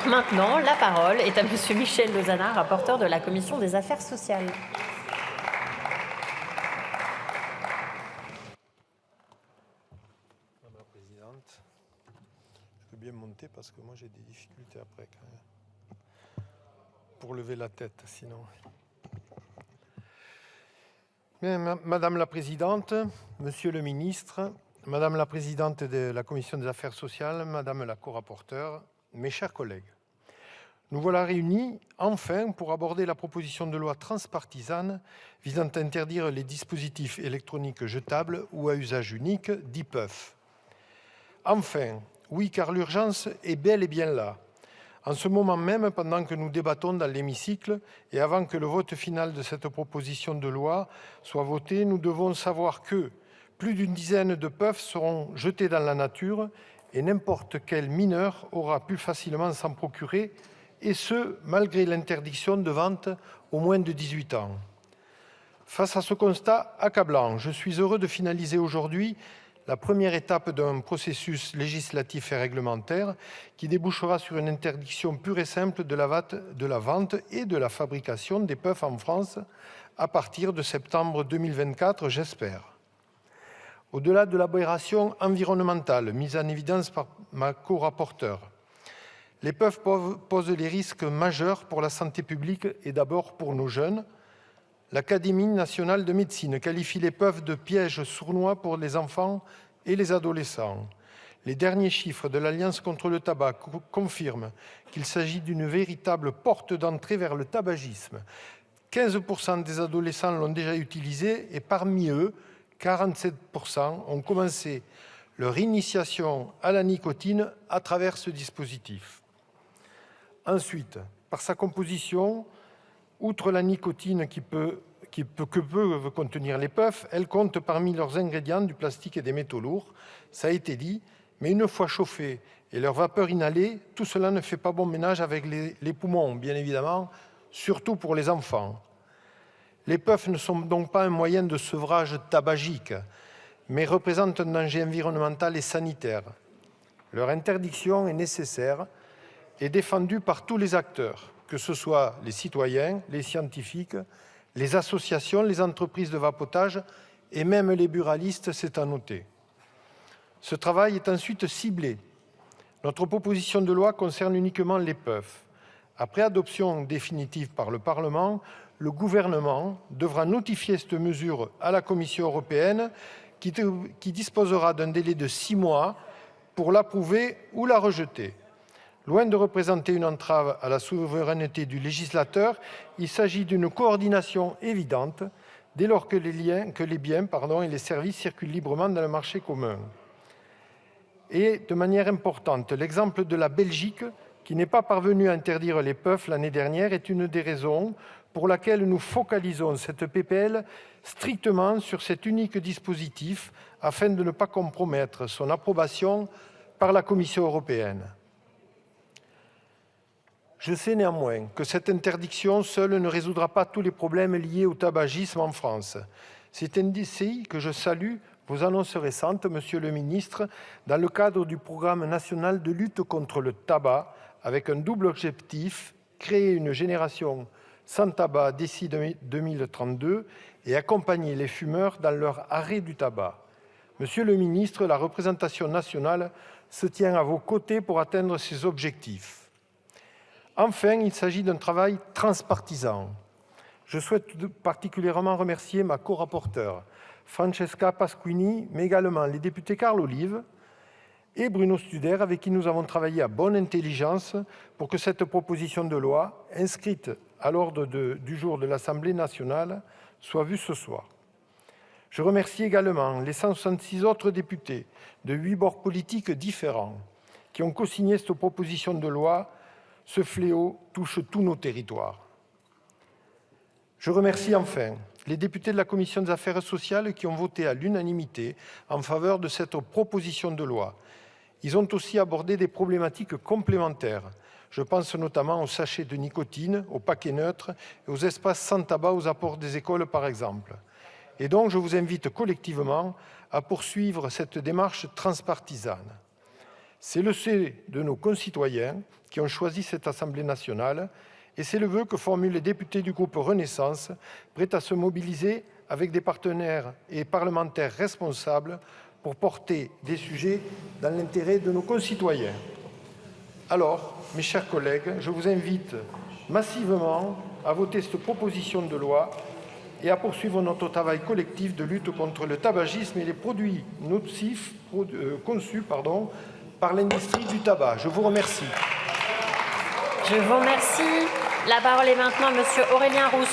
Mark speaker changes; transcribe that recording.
Speaker 1: maintenant, la parole est à Monsieur Michel Lozana, rapporteur de la Commission des Affaires sociales.
Speaker 2: Madame la Présidente, je veux bien monter parce que moi j'ai des difficultés après quand même. Pour lever la tête sinon. Bien, Madame la Présidente, Monsieur le Ministre, Madame la Présidente de la Commission des Affaires sociales, Madame la co-rapporteure, mes chers collègues. Nous voilà réunis, enfin, pour aborder la proposition de loi transpartisane visant à interdire les dispositifs électroniques jetables ou à usage unique, dits puffs. Enfin, oui, car l'urgence est bel et bien là. En ce moment même, pendant que nous débattons dans l'hémicycle et avant que le vote final de cette proposition de loi soit voté, nous devons savoir que plus d'une dizaine de puffs seront jetés dans la nature et n'importe quel mineur aura pu facilement s'en procurer, et ce, malgré l'interdiction de vente aux moins de 18 ans. Face à ce constat accablant, je suis heureux de finaliser aujourd'hui la première étape d'un processus législatif et réglementaire qui débouchera sur une interdiction pure et simple de la vente et de la fabrication des puffs en France à partir de septembre 2024, j'espère. Au-delà de l'aberration environnementale mise en évidence par ma co-rapporteure, les puffs posent des risques majeurs pour la santé publique et d'abord pour nos jeunes. L'Académie nationale de médecine qualifie les puffs de pièges sournois pour les enfants et les adolescents. Les derniers chiffres de l'Alliance contre le tabac confirment qu'il s'agit d'une véritable porte d'entrée vers le tabagisme. 15% des adolescents l'ont déjà utilisé et parmi eux, 47% ont commencé leur initiation à la nicotine à travers ce dispositif. Ensuite, par sa composition, outre la nicotine que peuvent contenir les puffs, elles comptent parmi leurs ingrédients du plastique et des métaux lourds, ça a été dit, mais une fois chauffées et leur vapeur inhalée, tout cela ne fait pas bon ménage avec les poumons, bien évidemment, surtout pour les enfants. Les puffs ne sont donc pas un moyen de sevrage tabagique, mais représentent un danger environnemental et sanitaire. Leur interdiction est nécessaire et défendue par tous les acteurs, que ce soit les citoyens, les scientifiques, les associations, les entreprises de vapotage et même les buralistes, c'est à noter. Ce travail est ensuite ciblé. Notre proposition de loi concerne uniquement les puffs. Après adoption définitive par le Parlement, le gouvernement devra notifier cette mesure à la Commission européenne qui disposera d'un délai de 6 mois pour l'approuver ou la rejeter. Loin de représenter une entrave à la souveraineté du législateur, il s'agit d'une coordination évidente dès lors que les biens et les services circulent librement dans le marché commun. Et de manière importante, l'exemple de la Belgique, qui n'est pas parvenue à interdire les puffs l'année dernière, est une des raisons pour laquelle nous focalisons cette PPL strictement sur cet unique dispositif afin de ne pas compromettre son approbation par la Commission européenne. Je sais néanmoins que cette interdiction seule ne résoudra pas tous les problèmes liés au tabagisme en France. C'est ainsi que je salue vos annonces récentes, Monsieur le Ministre, dans le cadre du programme national de lutte contre le tabac, avec un double objectif, créer une génération sans tabac d'ici 2032 et accompagner les fumeurs dans leur arrêt du tabac. Monsieur le Ministre, la représentation nationale se tient à vos côtés pour atteindre ces objectifs. Enfin, il s'agit d'un travail transpartisan. Je souhaite particulièrement remercier ma co-rapporteure, Francesca Pasquini, mais également les députés Carl Olive et Bruno Studer, avec qui nous avons travaillé à bonne intelligence pour que cette proposition de loi, inscrite à l'ordre du jour de l'Assemblée nationale, soit vue ce soir. Je remercie également les 166 autres députés de 8 bords politiques différents qui ont co-signé cette proposition de loi. Ce fléau touche tous nos territoires. Je remercie enfin les députés de la Commission des Affaires sociales qui ont voté à l'unanimité en faveur de cette proposition de loi. Ils ont aussi abordé des problématiques complémentaires. Je pense notamment aux sachets de nicotine, aux paquets neutres et aux espaces sans tabac aux apports des écoles, par exemple. Et donc, je vous invite collectivement à poursuivre cette démarche transpartisane. C'est le souhait de nos concitoyens qui ont choisi cette Assemblée nationale et c'est le vœu que formulent les députés du groupe Renaissance, prêts à se mobiliser avec des partenaires et parlementaires responsables pour porter des sujets dans l'intérêt de nos concitoyens. Alors, mes chers collègues, je vous invite massivement à voter cette proposition de loi et à poursuivre notre travail collectif de lutte contre le tabagisme et les produits nocifs conçus par l'industrie du tabac. Je vous remercie.
Speaker 1: Je vous remercie. La parole est maintenant à Monsieur Aurélien Rousseau.